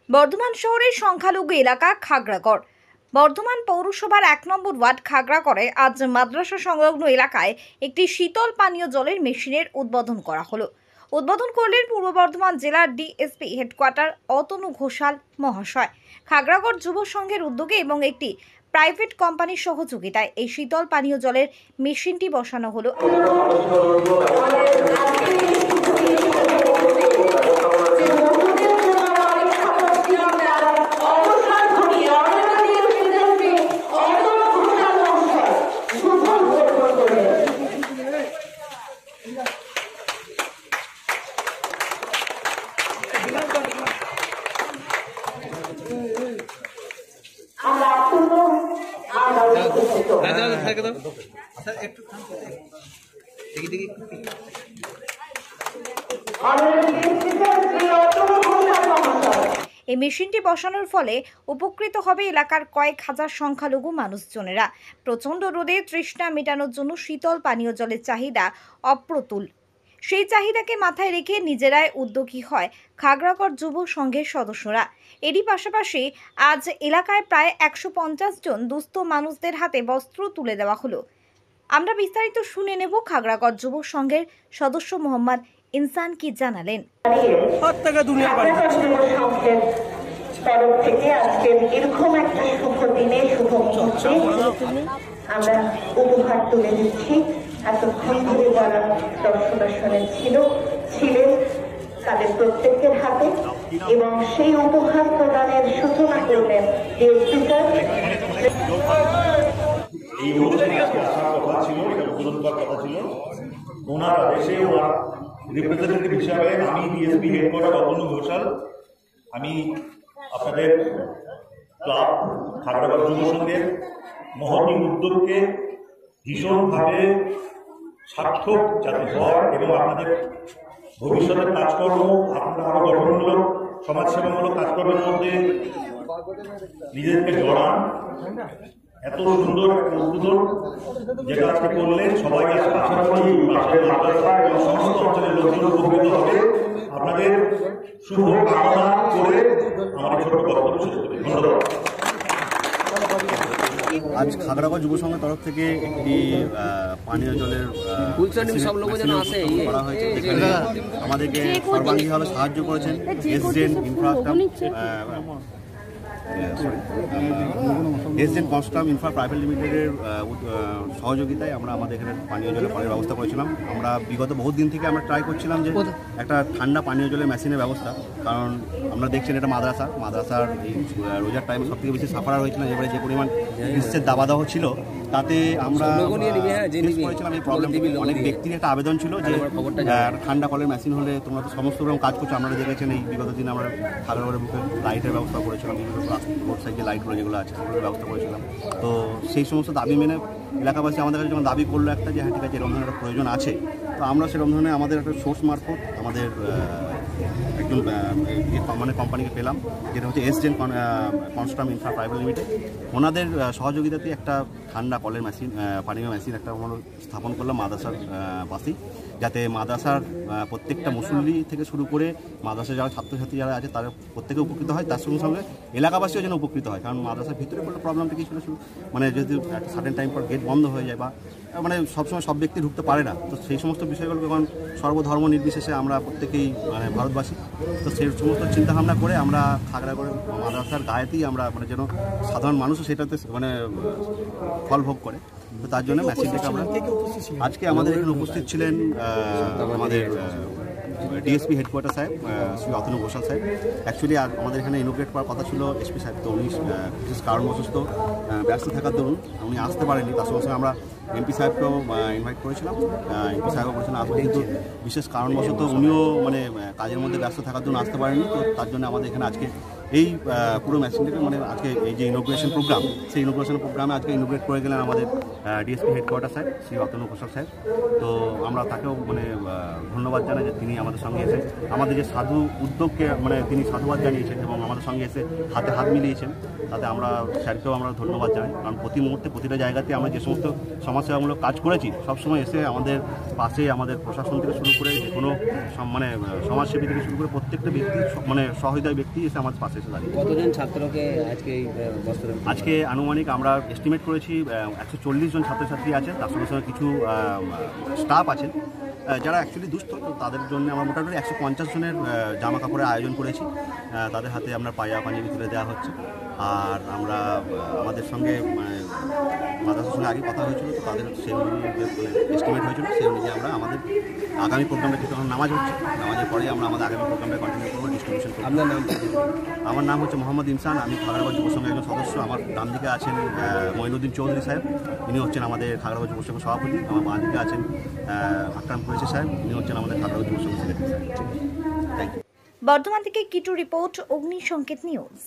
বর্ধমান শহরের সংখ্যালঘু এলাকা খাগড়াগড়। বর্ধমান পৌরসভার 1 নম্বর ওয়ার্ড খাগড়াগড়ে আজ মাদ্রাসা সংলগ্ন এলাকায় একটি শীতল পানীয় জলের মেশিনের উদ্বোধন করা হলো। উদ্বোধন করলেন পূর্ব বর্ধমান জেলার ডিএসপি হেডকোয়ার্টার অতনু ঘোষাল মহাশয়। খাগড়াগড় যুব সংঘের উদ্যোগে এবং একটি প্রাইভেট কোম্পানির সহযোগিতায় এই শীতল পানীয় জলের মেশিনটি বসানো হলো। এই মেশিনটি বসানোর ফলে উপকৃত হবে এলাকার কয়েক হাজার সংখ্যালঘু মানুষজনেরা। প্রচণ্ড রোদে তৃষ্ণা মেটানোর জন্য শীতল পানীয় জলের চাহিদা অপ্রতুল। সেই চাহিদাকে মাথায় রেখে নিজেরাই উদ্যোগী হয় খাগড়াগড় যুব সংঘের সদস্যরা। এরই পাশাপাশি আজ এলাকায় প্রায় 150 জন দুস্থ মানুষদের হাতে বস্ত্র তুলে দেওয়া হলো। আমরা বিস্তারিত শুনে নেব খাগড়াগড় যুব সংঘের সদস্য মোহাম্মদ ইনসান কি জানালেন। তরফ থেকে আজকের এরকম একটা শুভ দিনে শুভ মুহূর্তে আমরা উপহার তুলে দিচ্ছি। এতক্ষণ ধরে যারা দর্শনে ছিলেন তাদের প্রত্যেকের হাতে, এবং সেই উপহার প্রদানের সূচনা করলেন ডিএসপি স্যার। এই অনুষ্ঠানে আসার কথা ছিল, এটা উদ্বোধন করার কথা ছিল। ওনার আদেশে ওনার রিপ্রেজেন্টেটিভ হিসাবে আমি ডিএসপি হেডকোয়ার্টার অতনু ঘোষাল, আমি আপনাদের ক্লাব খাগড়াগড় যুব সংঘের মহৎ উদ্যোগকে ভীষণভাবে সার্থক যাতে হয় এবং আপনাদের ভবিষ্যতের কাজকর্ম আপনারা আরো গঠনমূলক সমাজসেবামূলক কাজকর্মের মধ্যে নিজেদেরকে জড়ান। এত সুন্দর উদ্বোধন যেটা আজকে করলেন, সবাই আশা করি পাশের মাদ্রাসা এবং সমস্ত অঞ্চলের লোকজন উপকৃত হবে। আপনাদের শুভ কামনা করে আমার ছোট বক্তব্য শেষ করি। ধন্যবাদ। আজ খাগড়াগড় যুব সংঘের তরফ থেকে একটি পানীয় জলের করা হয়েছে, যেখানে আমাদেরকে সর্বাঙ্গীভাবে সাহায্য করেছেন এসজেন কনস্ট্রাম ইনফ্রা প্রাইভেট লিমিটেডের সহযোগিতায় আমরা আমাদের এখানে পানীয় জলের পানির ব্যবস্থা করেছিলাম। আমরা বিগত বহুত দিন থেকে আমরা ট্রাই করছিলাম যে একটা ঠান্ডা পানীয় জলের মেশিনের ব্যবস্থা, কারণ আমরা দেখছেন এটা মাদ্রাসার এই রোজার টাইমে সব থেকে বেশি সাফার হয়েছিল। এবারে যে পরিমাণ গ্রীষ্মের দাবাদাহ ছিল, তাতে আমরা করেছিলাম এই প্রবলেমটি। অনেক ব্যক্তির একটা আবেদন ছিল যে ঠান্ডা কলের মেশিন হলে তোমরা তো সমস্ত রকম কাজ করছো। আপনারা দেখেছেন এই বিগত দিনে আমরা খাগড়াগড়ের বুকে লাইটের ব্যবস্থা করেছিলাম, বিভিন্ন রোড সাইডে লাইটগুলো যেগুলো আছে সেগুলোর ব্যবস্থা করেছিলাম। তো সেই সমস্ত দাবি মেনে এলাকাবাসী আমাদের কাছে যখন দাবি করলো একটা যে হ্যাঁ ঠিক আছে এরকম ধরনের একটা প্রয়োজন আছে, তো আমরা সেরকম ধরনের আমাদের একটা সোর্স মারফত আমাদের একজন মানে কোম্পানিকে পেলাম, যেটা হচ্ছে এসজেন কনস্ট্রাম ইনফ্রা প্রাইভেট লিমিটেড। ওনাদের সহযোগিতাতে একটা ঠান্ডা কলের মেশিন পানীয় মেশিন একটা আমরা স্থাপন করলাম মাদ্রাসার পাশেই, যাতে মাদ্রাসার প্রত্যেকটা মুসল্লি থেকে শুরু করে মাদ্রাসার যারা ছাত্রছাত্রী যারা আছে তারা প্রত্যেকে উপকৃত হয়, তার সঙ্গে সঙ্গে এলাকাবাসীও যেন উপকৃত হয়। কারণ মাদ্রাসার ভিতরে বললে প্রবলেমটা কী ছিল, মানে যদি একটা সার্টেন টাইম পর গেট বন্ধ হয়ে যায় বা মানে সবসময় সব ব্যক্তি ঢুকতে পারে না, তো সেই সমস্ত বিষয়গুলো এখন সর্বধর্ম নির্বিশেষে আমরা প্রত্যেকেই মানে ভারতবাসী, তো সেই সমস্ত চিন্তাভাবনা করে আমরা খাগড়াগড় মাদ্রাসার গায়েতেই আমরা মানে যেন সাধারণ মানুষও সেটাতে মানে ফল ভোগ করে, তো তার জন্য মেসেজটাকে আমরা আজকে আমাদের এখানে উপস্থিত ছিলেন আমাদের ডিএসপি হেডকোয়ার্টার সাহেব শ্রী অতনু ঘোষাল সাহেব। অ্যাকচুয়ালি আমাদের এখানে ইনোগ্রেট করার কথা ছিল এসপি সাহেব, তো উনি বিশেষ কারণবশত ব্যস্ত থাকার দরুন উনি আসতে পারেননি। তার সঙ্গে সঙ্গে আমরা এমপি সাহেবকেও ইনভাইট করেছিলাম, এমপি সাহেবও বলেছিলেন আসতে, কিন্তু বিশেষ কারণবশত উনিও মানে কাজের মধ্যে ব্যস্ত থাকার জন্য আসতে পারেননি। তো তার জন্য আমাদের এখানে আজকে এই পুরো মেশিনটাকে মানে আজকে এই যে ইনোগ্রেশন প্রোগ্রাম, সেই ইনোগ্রেশন প্রোগ্রামে আজকে ইনোগ্রেট করে গেলেন আমাদের ডিএসপি হেডকোয়ার্টার সাহেব শ্রী অতনু ঘোষাল সাহেব। তো আমরা তাকেও মানে ধন্যবাদ জানাই যে তিনি আমাদের সঙ্গে এসে আমাদের যে সাধু উদ্যোগকে মানে তিনি সাধুবাদ জানিয়েছেন এবং আমাদের সঙ্গে এসে হাতে হাত মিলিয়েছেন, তাতে আমরা স্যারকেও আমরা ধন্যবাদ জানাই। কারণ প্রতি মুহূর্তে প্রতিটা জায়গাতে আমরা যে সমস্ত সমাজসেবামূলক কাজ করেছি সবসময় এসে আমাদের পাশে আমাদের প্রশাসন থেকে শুরু করে যে কোনো মানে সমাজসেবী থেকে শুরু করে প্রত্যেকটা ব্যক্তি মানে সহৃদয় ব্যক্তি এসে আমাদের পাশে এসে দাঁড়িয়ে। কতজন ছাত্রকে আজকে এই বস্ত্র আজকে আনুমানিক আমরা এস্টিমেট করেছি 140 জন ছাত্রছাত্রী আছে, তার সঙ্গে সঙ্গে কিছু স্টাফ আছেন যারা অ্যাকচুয়ালি দুস্থ, তো তাদের জন্য আমরা মোটামুটি 150 জনের জামা কাপড়ের আয়োজন করেছি। তাদের হাতে আমরা পাঞ্জাবি তুলে দেওয়া হচ্ছে। আর আমরা আমাদের সঙ্গে মাদ্রাসার সঙ্গে আগে কথা হয়েছিল, তো তাদের সেই অনুযায়ী এস্টিমেট হয়েছিল, সেই অনুযায়ী আমরা আমাদের আগামী প্রোগ্রামটা কিছু নামাজ হচ্ছে, নামাজের পরেই আমরা আমাদের আগামী প্রোগ্রামটা কন্টিনিউ করবো, ডিস্ট্রিবিউশন করবো। আপনার নাম? আমার নাম হচ্ছে মোহাম্মদ ইনসান, আমি খাগড়াবাদ যুব সংঘের একজন সদস্য। আমার ডান দিকে আছেন মঈনুদ্দিন চৌধুরী সাহেব, ইনি হচ্ছেন আমাদের খাগড়াবাদ যুব সংঘের সভাপতি। আমার বাঁ দিকে আছেন আকরাম কুরেশি সাহেব, ইনি হচ্ছেন আমাদের খাগড়াবাদ যুব সংঘের সেক্রেটারি সাহেব। Thank you. বর্ধমান থেকে কিটু রিপোর্ট, অগ্নি সংকেত নিউজ।